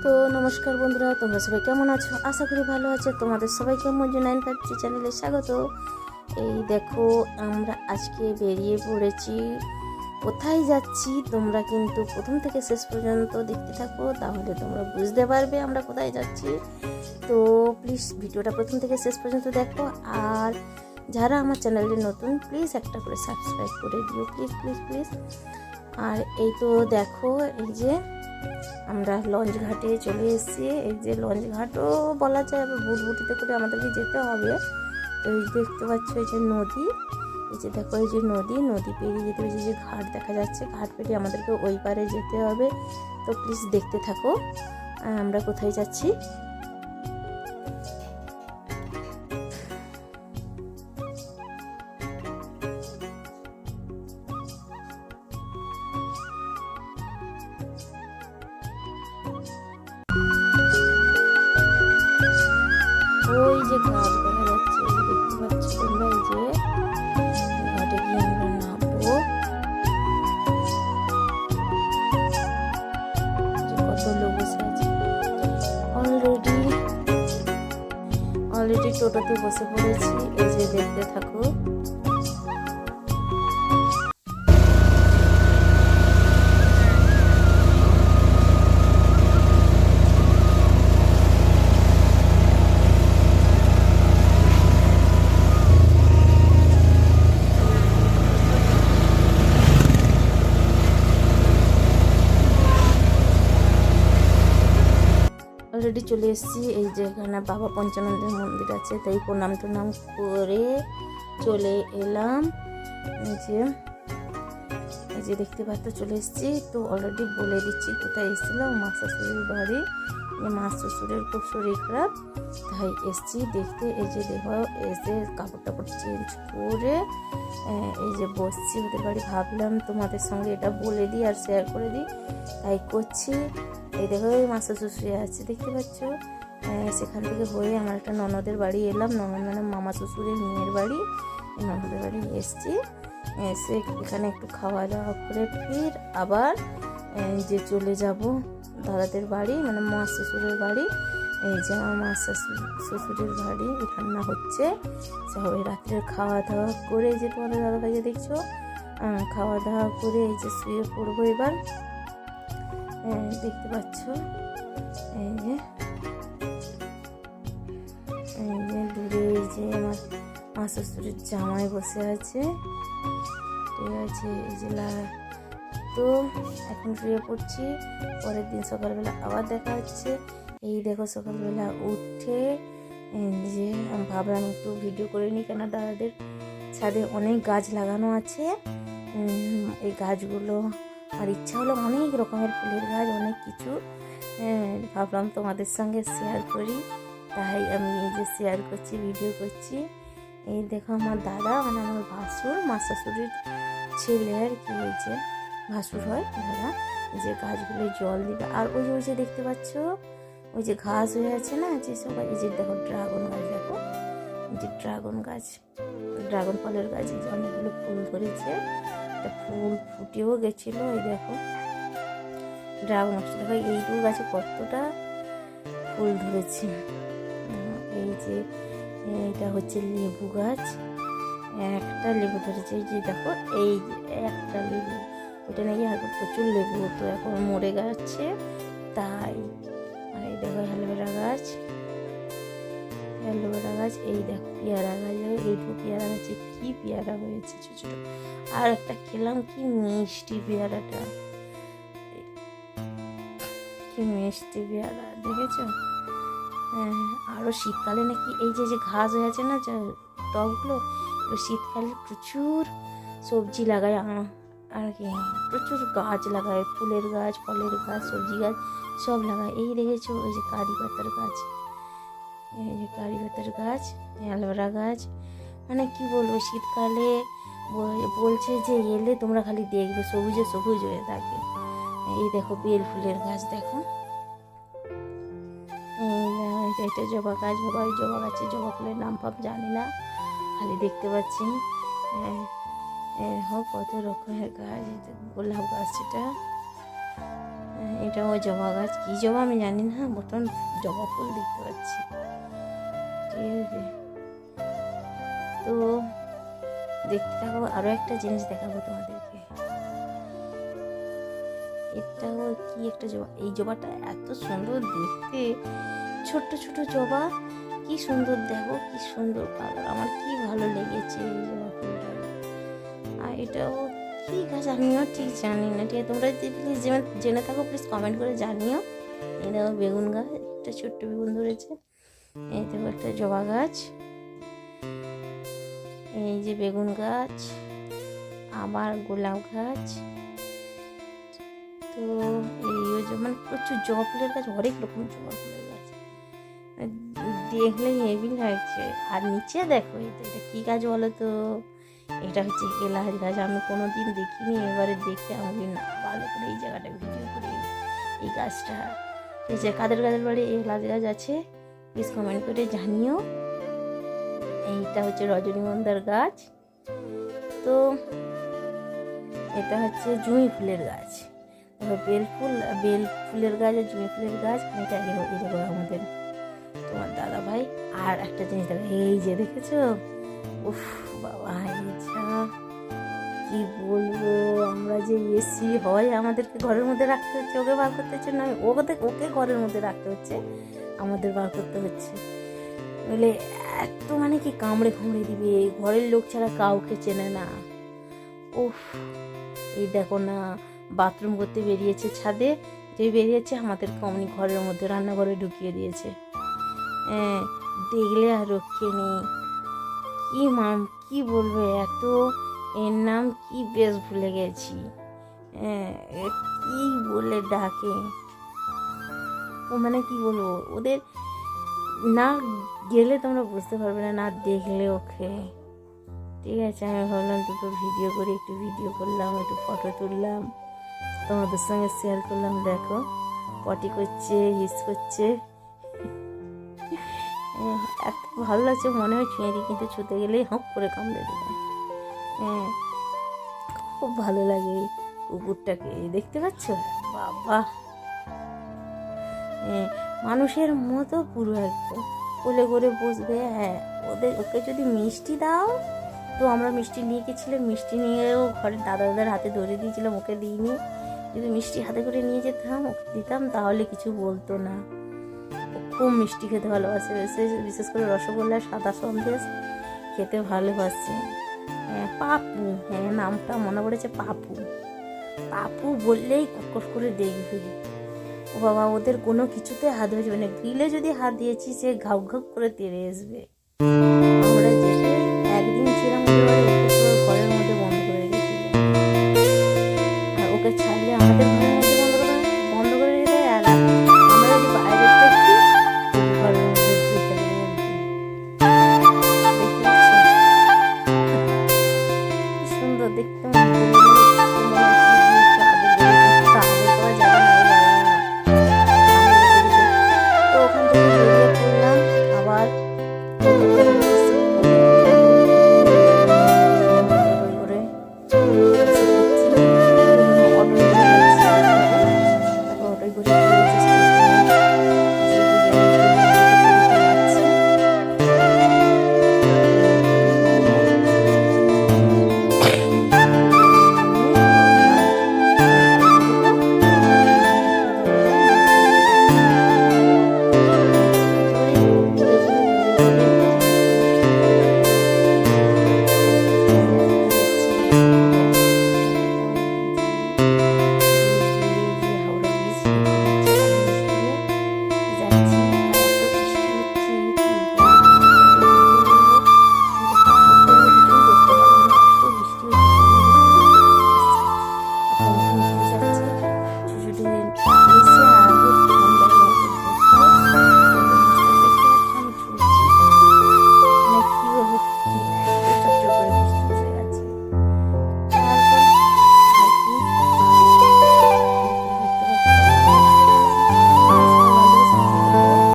তো নমস্কার বন্ধুরা, তোমরা সবাই কেমন আছো? আশা করি ভালো আছো। তোমাদের সবাইকে মঞ্জু 953 চ্যানেলে স্বাগত। এই দেখো, আমরা আজকে বেরিয়ে পড়েছি। কোথায় যাচ্ছি তোমরা কিন্তু প্রথম থেকে শেষ পর্যন্ত দেখতে থাকো, তাহলে তোমরা বুঝতে পারবে আমরা কোথায় যাচ্ছি। তো প্লিজ ভিডিওটা প্রথম থেকে শেষ পর্যন্ত দেখো, আর যারা আমার চ্যানেলে নতুন প্লিজ একটা করে সাবস্ক্রাইব করে দিও, প্লিজ প্লিজ প্লিজ। আর এই তো দেখো, এই যে আমরা লঞ্চ ঘাটে চলে এসেছি। এই যে লঞ্চ ঘাটও বলা যায়, আবার বুটবুটিতে করে আমাদেরকে যেতে হবে। তো এই দেখতে পাচ্ছ, এই যে নদী, এই যে দেখো, এই যে নদী পেরিয়ে যেতে হবে। যে ঘাট দেখা যাচ্ছে, ঘাট পেরিয়ে আমাদেরকে ওই পারে যেতে হবে। তো প্লিজ দেখতে থাকো আমরা কোথায় যাচ্ছি। ওই যে ঘাট দেখা যাচ্ছে, এই যে দেখতে পাচ্ছ তোমরা, এই যে ঘাটে গিয়ে আমরা নামবো। যে কত লোক বসে আছে, অলরেডি টোটোতে বসে পড়েছি। এই যে দেখতে থাকো। অলরেডি চলে এসেছি। এই যে এখানে বাবা পঞ্চানন্দের মন্দির আছে, তাই প্রণাম টনাম করে চলে এলাম। এই যে দেখতে পাচ্ছ চলে এসেছি। তো অলরেডি বলে দিচ্ছি কোথায় এসেছিলাম, মা শ্বশুরের বাড়ি। মা শ্বশুরের খুব শরীর খারাপ, তাই এসেছি দেখতে। এই যে দেখো, এসে কাপড় টাপড় চেঞ্জ করে এই যে বসছি ওদের বাড়ি। ভাবলাম তোমাদের সঙ্গে এটা বলে দিই আর শেয়ার করে দিই, তাই করছি। এই দেখো, এই মা শ্বশুর শুয়ে আছে, দেখতে পাচ্ছ। সেখান থেকে হয়ে আমার একটা ননদের বাড়ি এলাম। ননদ মানে মামা শ্বশুরের মেয়ের বাড়ি। ননদের বাড়ি এসেছি। এসে এখানে একটু খাওয়া দাওয়া করে ফির আবার যে চলে যাব দাদাদের বাড়ি, মানে মা শ্বশুরের বাড়ি। এই যে আমার মা শ্বশুরের বাড়ি রান্না হচ্ছে, সবাই রাত্রে খাওয়া দাওয়া করে, এই যে তোমাদের দাদা ভাইকে দেখছো, খাওয়া দাওয়া করে এই যে শুয়ে পড়বো এবার। দেখতে পাচ্ছ, এই যে দূরে এই যে আমার মা শ্বশুরের জামাই বসে আছে, ঠিক আছে। এই যে তো এখন শুয়ে পড়ছি, পরের দিন সকালবেলা আবার দেখা হচ্ছে। এই দেখো, সকালবেলা উঠে যে ভাবলাম একটু ভিডিও করে নিই, কেন দাদাদের ছাদে অনেক গাছ লাগানো আছে। এই গাছগুলো আমার ইচ্ছা হলো, অনেক রকমের ফুলের গাছ, অনেক কিছু। ভাবলাম তোমাদের সঙ্গে শেয়ার করি, তাই আমি এই যে শেয়ার করছি, ভিডিও করছি। এই দেখো, আমার দাদা মানে আমার ভাসুর, মা শ্বশুরের ছেলে আর কি, এই যে ভাসুর হয় দাদা, এই যে গাছগুলো জল দিবে। আর ওই যে দেখতে পাচ্ছ, ওই যে ঘাস হয়ে আছে না, যে সবাই, এই যে দেখো ড্রাগন গাছ, দেখো এই যে ড্রাগন গাছ, ড্রাগন ফলের গাছ, এই যে অনেকগুলো ফুল ধরেছে, ফুল ফুটেও গেছিলো। এই দেখো ড্রাগন গাছ, দেখো এইটুকু গাছে কতটা ফুল ধরেছে। এই যে এটা হচ্ছে লেবু গাছ, একটা লেবু ধরেছে। এই যে দেখো, এই যে একটা লেবু, ওটা নাকি আগে প্রচুর লেবু হতো, এখন মরে গেছে তাই। আর এই দেখো অ্যালোভেরা গাছ, এই দেখো পেয়ারা গাছ, এইটুকু পেয়ারা গাছে কি পেয়ারা হয়েছে ছোট ছোট। আর একটা খেলাম, কি মিষ্টি পেয়ারাটা, কি মিষ্টি পেয়ারা, দেখেছো? আরও শীতকালে নাকি এই যে ঘাস হয়ে আছে না টবগুলো, শীতকালে প্রচুর সবজি লাগায় আর কি, প্রচুর গাছ লাগায়, ফুলের গাছ, ফলের গাছ, সবজি গাছ সব লাগায়। এই দেখেছো, ওই যে কারি পাতার গাছ, এই যে কারি পাতার গাছ, অ্যালোভেরা গাছ, মানে কি বলবো, শীতকালে বলছে যে এলে তোমরা খালি দেখবে সবুজে সবুজ হয়ে থাকে। এই দেখো বেল ফুলের গাছ, দেখো এটা জবা গাছ। জবা গাছে জবা ফুলের নাম ফাম জানি না, খালি দেখতে পাচ্ছি। দেখো কত রকমের গাছ, গোলাপ গাছ, এটা এটা ওই জবা গাছ, কী জবা আমি জানি না, বর্তমান জবা ফুল দেখতে পাচ্ছি। ঠিক আছে, তো দেখতে থাকো। আরও একটা জিনিস দেখাবো তোমাদেরকে। এটাও কি একটা জবা, এই জবাটা এত সুন্দর দেখতে, ছোট্ট ছোট জবা, কি সুন্দর, দেখো কি সুন্দর কালার, আমার কি ভালো লেগেছে এই জবা ফুলটা। আর এটাও কি গাছ আমিও ঠিক জানি না, ঠিক আছে, তোমরা যদি প্লিজ জেনে থাকো প্লিজ কমেন্ট করে জানিও। এই দেখো বেগুন গাছ, একটা ছোট্ট বেগুন ধরেছে। এই দেখো একটা জবা গাছ, এই যে বেগুন গাছ, আবার গোলাপ গাছ। তো এই মানে প্রচুর জবা ফুলের গাছ, হরেক রকম জবা ফুলের গাছ, দেখলে হেভি লাগছে। আর নিচে দেখো এটা কি গাছ বলো তো, এটা হচ্ছে এলাচ গাছ। আমি কোনো দিন দেখিনি, এবারে দেখে আমি না ভালো করে এই জায়গাটা ভিডিও করি। এই গাছটা এই যে কাদের বাড়ি এলাচ গাছ আছে প্লিজ কমেন্ট করে জানিও। এইটা হচ্ছে রজনীগন্ধার গাছ। তো এটা হচ্ছে জুঁই ফুলের গাছ, বেল ফুলের গাছ আর জুঁই ফুলের গাছ। এটা এরকম আমাদের তোমার দাদা ভাই। আর একটা জিনিস দেখো, এই যে দেখেছো, উফ বাবা, এইটা কি বলবো, আমরা যে এসি হয় আমাদেরকে ঘরের মধ্যে রাখতে হচ্ছে, ওকে বার করতে হচ্ছে না, ওকে ঘরের মধ্যে রাখতে হচ্ছে, আমাদের বার করতে হচ্ছে। বলে এত মানে কি কামড়ে দিবে, ঘরের লোক ছাড়া কাউকে চেনে না। উফ, এই দেখো না, বাথরুম করতে বেরিয়েছে ছাদে, বেরিয়েছে আমাদেরকে অমনি ঘরের মধ্যে রান্নাঘরে ঢুকিয়ে দিয়েছে। হ্যাঁ, দেখলে আর রক্ষে নেই। কি বলবো, এত এর নাম কি বেশ ভুলে গেছি। হ্যাঁ, কি বলে ডাকে, ও মানে কি বলবো, ওদের না গেলে তোমরা বুঝতে পারবে না, না দেখলে ওকে। ঠিক আছে, আমি ভাবলাম দুটো ভিডিও করি, একটু ভিডিও করলাম, একটু ফটো তুললাম, তোমাদের সঙ্গে শেয়ার করলাম। দেখো পটি করছে, হিস করছে, এত ভালো লাগছে, মনে হয় ছুঁয়ে দিই, কিন্তু ছুঁতে গেলেই হক করে কামড়ে দেবে। হ্যাঁ, খুব ভালো লাগে কুকুরটাকে, দেখতে পাচ্ছ বাবা, মানুষের মতো পুরো একদম কোলে করে বসবে। হ্যাঁ, ওকে যদি মিষ্টি দাও, তো আমরা মিষ্টি নিয়ে গেছিলাম, মিষ্টি নিয়েও ঘরের দাদাদের হাতে ধরে দিয়েছিলাম, ওকে দিইনি। যদি মিষ্টি হাতে করে নিয়ে যেতাম, ওকে দিতাম, তাহলে কিছু বলতো না। খুব মিষ্টি খেতে ভালোবাসে, বিশেষ করে রসগোল্লা, সাদা সন্দেশ খেতে ভালোবাসে। হ্যাঁ, পাপু, হ্যাঁ নামটা মনে পড়েছে, পাপু বললেই কটকট করে দেখবে। ও বাবা, ওদের কোনো কিছুতে হাত হয়েছে না, গ্রিলে যদি হাত দিয়েছি সে ঘাউ ঘাউ করে তেড়ে আসবে।